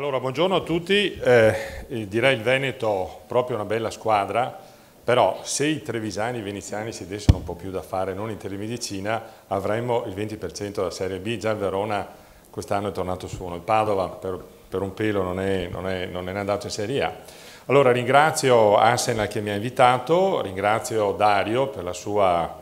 Allora, buongiorno a tutti. Direi il Veneto proprio una bella squadra, però se i trevisani e i veneziani si dessero un po' più da fare, non in telemedicina, avremmo il 20% della Serie B. Già il Verona quest'anno è tornato su uno. Il Padova per un pelo non è andato in Serie A. Allora ringrazio Arsenal che mi ha invitato, ringrazio Dario per la sua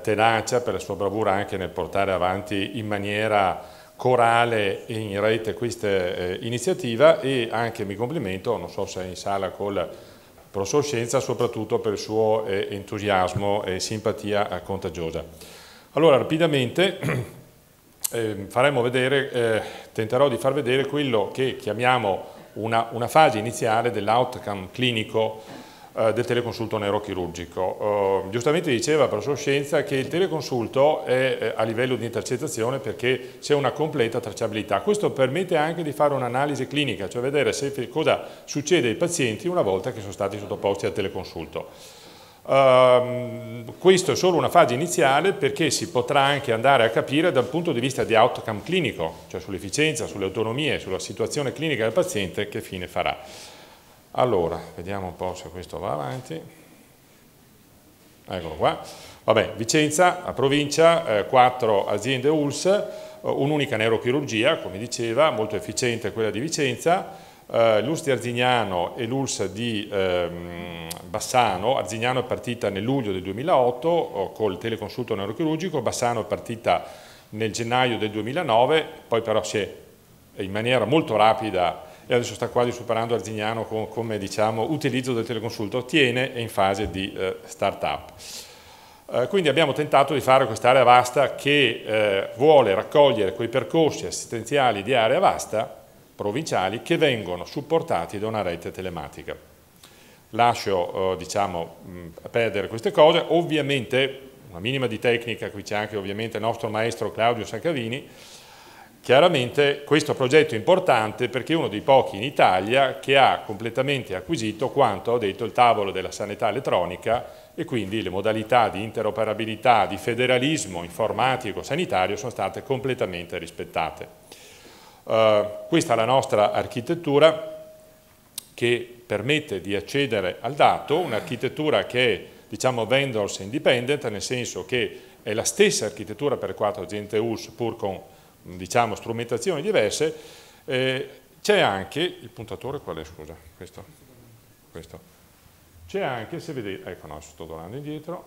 tenacia, per la sua bravura anche nel portare avanti in maniera corale e in rete questa iniziativa, e anche mi complimento, non so se è in sala col professor Scienza, soprattutto per il suo entusiasmo e simpatia contagiosa. Allora rapidamente tenterò di far vedere quello che chiamiamo una fase iniziale dell'outcome clinico del teleconsulto neurochirurgico. Giustamente diceva il professor Scienza che il teleconsulto è a livello di intercettazione perché c'è una completa tracciabilità. Questo permette anche di fare un'analisi clinica, cioè vedere cosa succede ai pazienti una volta che sono stati sottoposti al teleconsulto. Questo è solo una fase iniziale perché si potrà anche andare a capire dal punto di vista di outcome clinico, cioè sull'efficienza, sulle autonomie, sulla situazione clinica del paziente, che fine farà. Allora, vediamo un po' se questo va avanti. Eccolo qua. Vabbè, Vicenza, a provincia, 4 aziende ULSS, un'unica neurochirurgia, come diceva, molto efficiente quella di Vicenza, l'ULSS di Arzignano e l'ULSS di Bassano. Arzignano è partita nel luglio del 2008 col teleconsulto neurochirurgico, Bassano è partita nel gennaio del 2009, poi però si è in maniera molto rapida e adesso sta quasi superando Arzignano come diciamo utilizzo del teleconsulto, Tiene è in fase di start-up. Quindi abbiamo tentato di fare quest'area vasta che vuole raccogliere quei percorsi assistenziali di area vasta provinciali che vengono supportati da una rete telematica. Lascio diciamo perdere queste cose, ovviamente una minima di tecnica, qui c'è anche ovviamente il nostro maestro Claudio Saccavini. Chiaramente questo progetto è importante perché è uno dei pochi in Italia che ha completamente acquisito quanto ha detto il tavolo della sanità elettronica, e quindi le modalità di interoperabilità, di federalismo informatico sanitario sono state completamente rispettate. Questa è la nostra architettura che permette di accedere al dato, un'architettura che è diciamo vendors independent, nel senso che è la stessa architettura per le 4 aziende ULSS pur con diciamo strumentazioni diverse. C'è anche il puntatore, qual è, scusa? Questo. C'è anche, se vedete, ecco no, sto tornando indietro,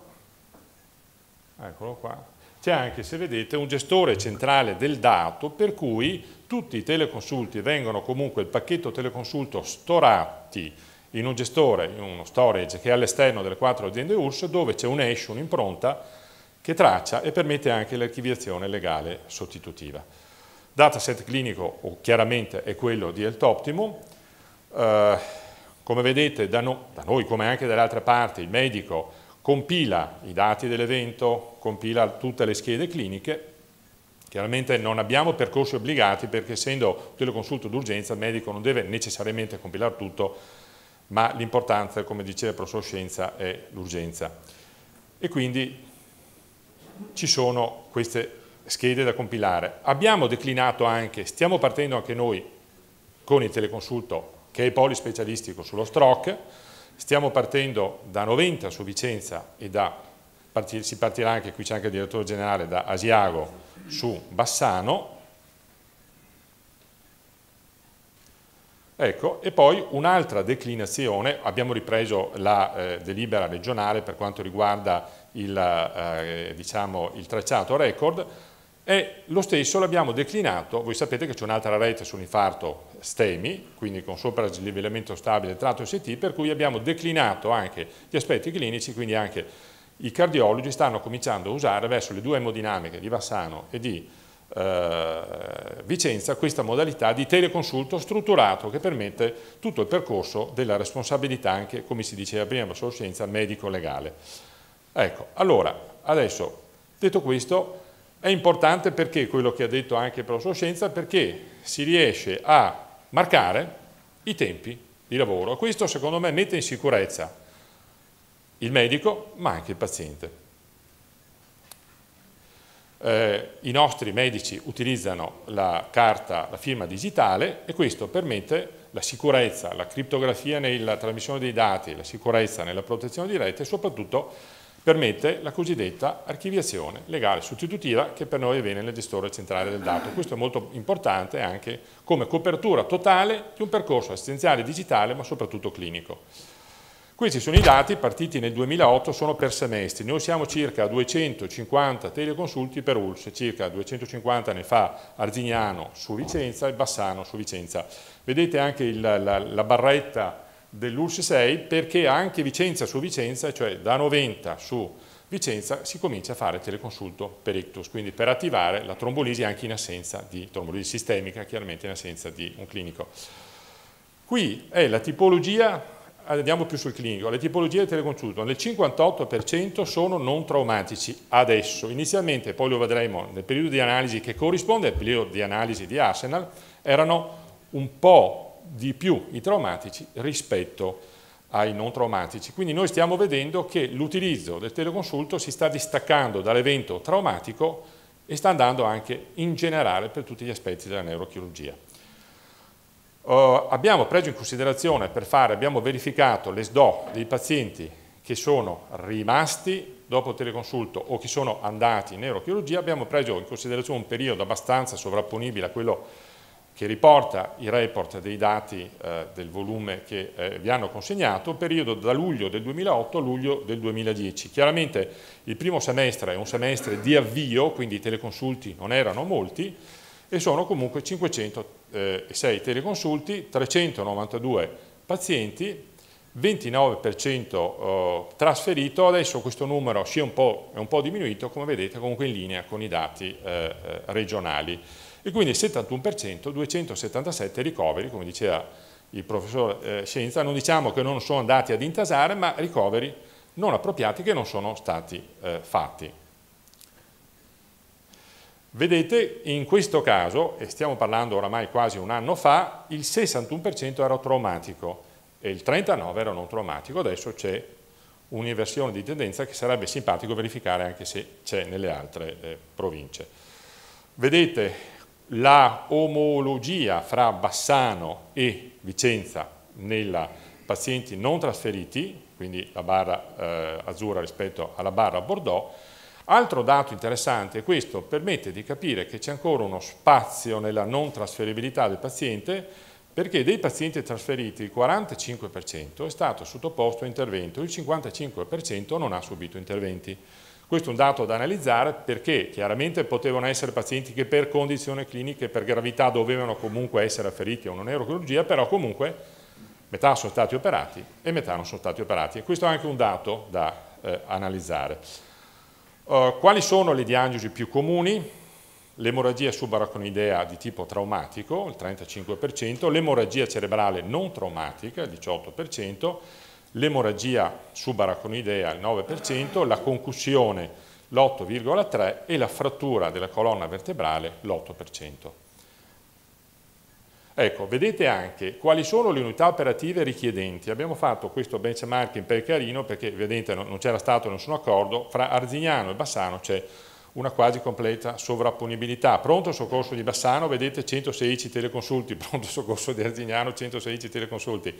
eccolo qua, c'è anche, se vedete, un gestore centrale del dato per cui tutti i teleconsulti vengono comunque, il pacchetto teleconsulto, storati in un gestore, in uno storage che è all'esterno delle 4 aziende ULSS, dove c'è un hash, un'impronta che traccia e permette anche l'archiviazione legale sostitutiva. Dataset clinico chiaramente è quello di Health Optimum. Come vedete da noi come anche dalle altre parti il medico compila i dati dell'evento, compila tutte le schede cliniche. Chiaramente non abbiamo percorsi obbligati perché essendo teleconsulto d'urgenza il medico non deve necessariamente compilare tutto, ma l'importanza, come diceva il professor Scienza, è l'urgenza. E quindi ci sono queste schede da compilare. Abbiamo declinato anche, stiamo partendo anche noi con il teleconsulto che è polispecialistico sullo stroke, stiamo partendo da Noventa su Vicenza e si partirà anche, qui c'è anche il direttore generale, da Asiago su Bassano. Ecco, e poi un'altra declinazione, abbiamo ripreso la delibera regionale per quanto riguarda diciamo, il tracciato record, e lo stesso l'abbiamo declinato. Voi sapete che c'è un'altra rete sull'infarto STEMI, quindi con sopralivellamento stabile del tratto ST, per cui abbiamo declinato anche gli aspetti clinici, quindi anche i cardiologi stanno cominciando a usare verso le 2 emodinamiche di Bassano e di Vicenza questa modalità di teleconsulto strutturato che permette tutto il percorso della responsabilità anche, come si diceva prima, professor Scienza, medico-legale. Ecco, allora, adesso, detto questo, è importante perché quello che ha detto anche il professor Scienza, perché si riesce a marcare i tempi di lavoro. Questo secondo me mette in sicurezza il medico, ma anche il paziente. I nostri medici utilizzano la carta, la firma digitale, e questo permette la sicurezza, la criptografia nella trasmissione dei dati, la sicurezza nella protezione di rete e soprattutto permette la cosiddetta archiviazione legale sostitutiva, che per noi avviene nel gestore centrale del dato. Questo è molto importante anche come copertura totale di un percorso assistenziale digitale, ma soprattutto clinico. Questi sono i dati partiti nel 2008, sono per semestri. Noi siamo circa a 250 teleconsulti per ULSS, circa 250 ne fa Arzignano su Vicenza e Bassano su Vicenza. Vedete anche la barretta dell'ULSS 6, perché anche Vicenza su Vicenza, cioè da 90 su Vicenza, si comincia a fare teleconsulto per ictus, quindi per attivare la trombolisi anche in assenza di trombolisi sistemica, chiaramente in assenza di un clinico. Qui è la tipologia. Andiamo più sul clinico, le tipologie di teleconsulto nel 58% sono non traumatici adesso, inizialmente, poi lo vedremo nel periodo di analisi che corrisponde al periodo di analisi di Arsenal, erano un po' di più i traumatici rispetto ai non traumatici, quindi noi stiamo vedendo che l'utilizzo del teleconsulto si sta distaccando dall'evento traumatico e sta andando anche in generale per tutti gli aspetti della neurochirurgia. Abbiamo preso in considerazione abbiamo verificato le SDO dei pazienti che sono rimasti dopo il teleconsulto o che sono andati in neurochirurgia, abbiamo preso in considerazione un periodo abbastanza sovrapponibile a quello che riporta i report dei dati del volume che vi hanno consegnato, un periodo da luglio del 2008 a luglio del 2010. Chiaramente il primo semestre è un semestre di avvio, quindi i teleconsulti non erano molti, e sono comunque 506 teleconsulti, 392 pazienti, 29% trasferito. Adesso questo numero è un po' diminuito, come vedete, comunque in linea con i dati regionali. E quindi il 71%, 277 ricoveri, come diceva il professor Scienza, non diciamo che non sono andati ad intasare, ma ricoveri non appropriati che non sono stati fatti. Vedete, in questo caso, e stiamo parlando oramai quasi un anno fa, il 61% era traumatico e il 39% era non traumatico. Adesso c'è un'inversione di tendenza che sarebbe simpatico verificare anche se c'è nelle altre province. Vedete la omologia fra Bassano e Vicenza nei pazienti non trasferiti, quindi la barra azzurra rispetto alla barra bordeaux. Altro dato interessante, questo permette di capire che c'è ancora uno spazio nella non trasferibilità del paziente, perché dei pazienti trasferiti il 45% è stato sottoposto a intervento, il 55% non ha subito interventi. Questo è un dato da analizzare perché chiaramente potevano essere pazienti che per condizioni cliniche, per gravità, dovevano comunque essere afferiti a una neurochirurgia, però comunque metà sono stati operati e metà non sono stati operati. E questo è anche un dato da analizzare. Quali sono le diagnosi più comuni? L'emorragia subarachnoidea di tipo traumatico, il 35%, l'emorragia cerebrale non traumatica, il 18%, l'emorragia subarachnoidea, il 9%, la concussione, l'8,3% e la frattura della colonna vertebrale, l'8%. Ecco, vedete anche quali sono le unità operative richiedenti. Abbiamo fatto questo benchmarking per carino perché vedete non c'era stato nessun accordo, fra Arzignano e Bassano c'è una quasi completa sovrapponibilità. Pronto soccorso di Bassano, vedete 116 teleconsulti, pronto soccorso di Arzignano 116 teleconsulti.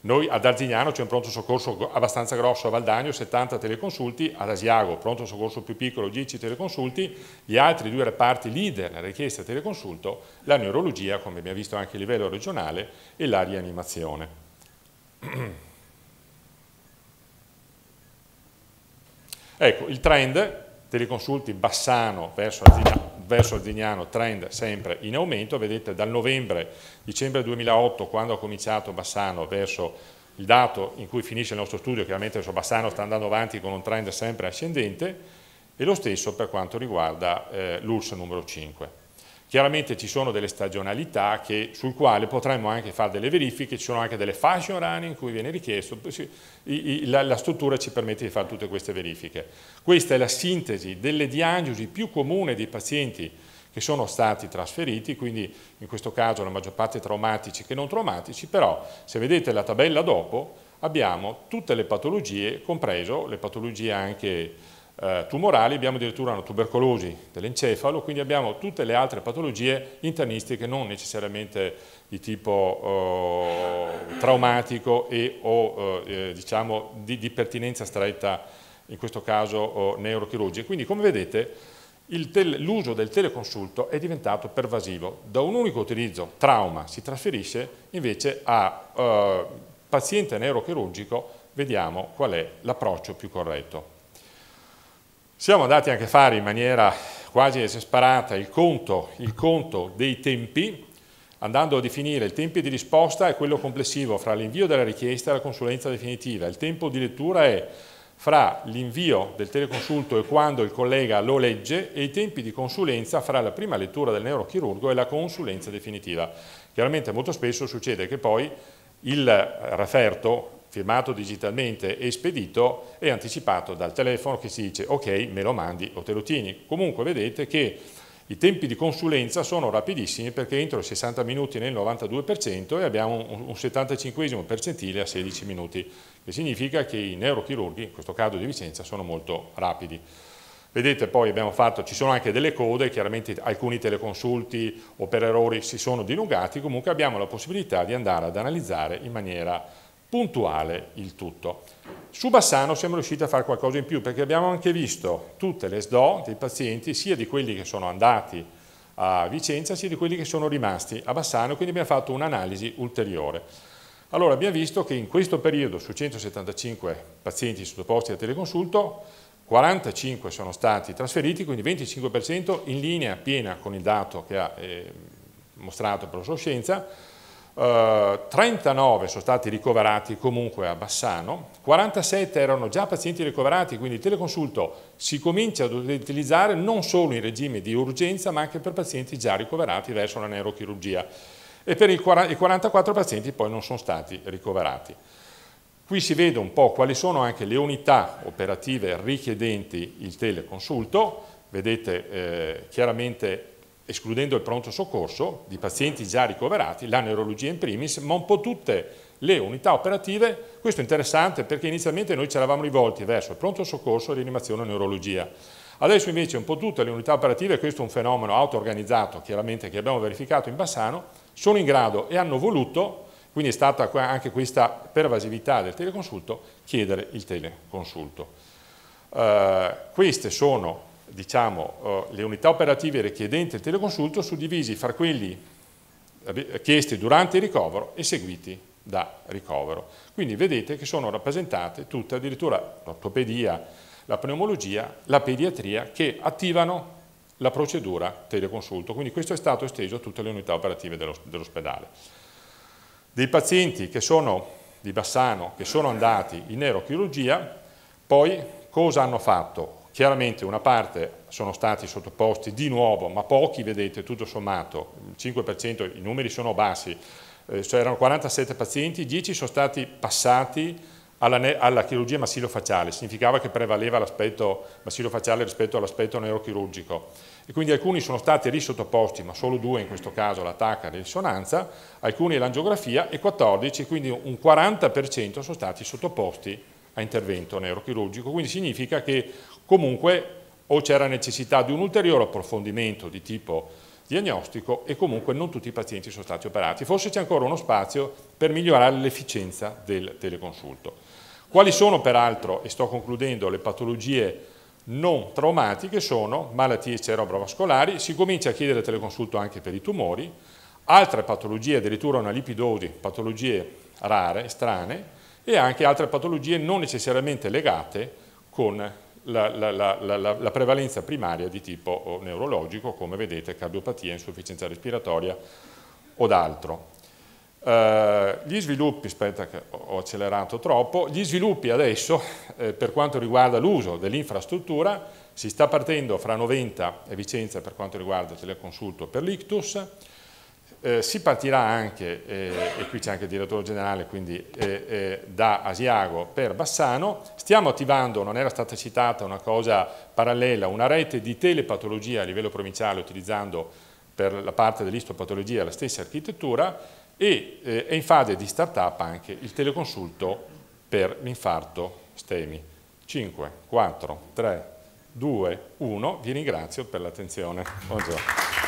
Noi ad Arzignano c'è un pronto soccorso abbastanza grosso a Valdagno, 70 teleconsulti, ad Asiago pronto soccorso più piccolo, 10 teleconsulti, gli altri due reparti leader nella richiesta di teleconsulto, la neurologia, come abbiamo visto anche a livello regionale, e la rianimazione. Ecco, il trend, teleconsulti Bassano verso Arzignano, trend sempre in aumento, vedete dal dicembre 2008, quando ha cominciato Bassano, verso il dato in cui finisce il nostro studio, chiaramente adesso Bassano sta andando avanti con un trend sempre ascendente, e lo stesso per quanto riguarda l'ULSS numero 5. Chiaramente ci sono delle stagionalità sul quale potremmo anche fare delle verifiche, ci sono anche delle fashion run in cui viene richiesto, la struttura ci permette di fare tutte queste verifiche. Questa è la sintesi delle diagnosi più comuni dei pazienti che sono stati trasferiti, quindi in questo caso la maggior parte traumatici che non traumatici, però se vedete la tabella dopo abbiamo tutte le patologie, compreso le patologie anche tumorali, abbiamo addirittura una tubercolosi dell'encefalo, quindi abbiamo tutte le altre patologie internistiche non necessariamente di tipo traumatico o diciamo di pertinenza stretta, in questo caso neurochirurgica. Quindi come vedete l'uso del teleconsulto è diventato pervasivo, da un unico utilizzo, trauma, si trasferisce invece a paziente neurochirurgico, vediamo qual è l'approccio più corretto. Siamo andati anche a fare in maniera quasi esasperata il conto dei tempi, andando a definire il tempo di risposta è quello complessivo fra l'invio della richiesta e la consulenza definitiva. Il tempo di lettura è fra l'invio del teleconsulto e quando il collega lo legge, e i tempi di consulenza fra la prima lettura del neurochirurgo e la consulenza definitiva. Chiaramente molto spesso succede che poi il referto firmato digitalmente e spedito è anticipato dal telefono che si dice ok, me lo mandi o te lo tieni. Comunque vedete che i tempi di consulenza sono rapidissimi, perché entro i 60 minuti nel 92% e abbiamo un 75 percentile a 16 minuti, che significa che i neurochirurghi, in questo caso di Vicenza, sono molto rapidi. Vedete poi ci sono anche delle code, chiaramente alcuni teleconsulti o per errori si sono dilungati, comunque abbiamo la possibilità di andare ad analizzare in maniera puntuale il tutto. Su Bassano siamo riusciti a fare qualcosa in più, perché abbiamo anche visto tutte le SDO dei pazienti, sia di quelli che sono andati a Vicenza, sia di quelli che sono rimasti a Bassano, quindi abbiamo fatto un'analisi ulteriore. Allora abbiamo visto che in questo periodo su 175 pazienti sottoposti a teleconsulto, 45 sono stati trasferiti, quindi 25% in linea piena con il dato che ha mostrato il professor Scienza. 39 sono stati ricoverati comunque a Bassano, 47 erano già pazienti ricoverati, quindi il teleconsulto si comincia ad utilizzare non solo in regime di urgenza ma anche per pazienti già ricoverati verso la neurochirurgia, e per i 44 pazienti poi non sono stati ricoverati. Qui si vede un po' quali sono anche le unità operative richiedenti il teleconsulto, vedete chiaramente, escludendo il pronto soccorso, di pazienti già ricoverati, la neurologia in primis, ma un po' tutte le unità operative. Questo è interessante perché inizialmente noi ci eravamo rivolti verso il pronto soccorso, rianimazione e neurologia. Adesso invece un po' tutte le unità operative, questo è un fenomeno auto-organizzato chiaramente che abbiamo verificato in Bassano, sono in grado e hanno voluto, quindi è stata anche questa pervasività del teleconsulto, chiedere il teleconsulto. Queste sono le unità operative richiedenti il teleconsulto, suddivisi fra quelli chiesti durante il ricovero e seguiti da ricovero. Quindi vedete che sono rappresentate tutte, addirittura l'ortopedia, la pneumologia, la pediatria, che attivano la procedura teleconsulto. Quindi questo è stato esteso a tutte le unità operative dell'ospedale. Dei pazienti che sono di Bassano, che sono andati in neurochirurgia, poi cosa hanno fatto? Chiaramente una parte sono stati sottoposti di nuovo, ma pochi, vedete, tutto sommato, il 5%, i numeri sono bassi, cioè erano 47 pazienti, 10 sono stati passati alla chirurgia massillofacciale, significava che prevaleva l'aspetto massillofacciale rispetto all'aspetto neurochirurgico. E quindi alcuni sono stati risottoposti, ma solo 2 in questo caso, alla TAC di risonanza, alcuni all'angiografia e 14, quindi un 40% sono stati sottoposti a intervento neurochirurgico. Quindi significa che comunque o c'era necessità di un ulteriore approfondimento di tipo diagnostico e comunque non tutti i pazienti sono stati operati. Forse c'è ancora uno spazio per migliorare l'efficienza del teleconsulto. Quali sono peraltro, e sto concludendo, le patologie non traumatiche? Sono malattie cerebrovascolari, si comincia a chiedere teleconsulto anche per i tumori, altre patologie, addirittura una lipidosi, patologie rare, strane, e anche altre patologie non necessariamente legate con la prevalenza primaria di tipo neurologico, come vedete cardiopatia, insufficienza respiratoria o d'altro. Gli sviluppi, aspetta che ho accelerato troppo, gli sviluppi adesso per quanto riguarda l'uso dell'infrastruttura, si sta partendo fra Noventa e Vicenza per quanto riguarda il teleconsulto per l'ictus, si partirà anche, e qui c'è anche il direttore generale, quindi da Asiago per Bassano. Stiamo attivando, non era stata citata una cosa parallela, una rete di telepatologia a livello provinciale utilizzando per la parte dell'istopatologia la stessa architettura, e è in fase di start-up anche il teleconsulto per l'infarto STEMI. 5, 4, 3, 2, 1. Vi ringrazio per l'attenzione. Buongiorno.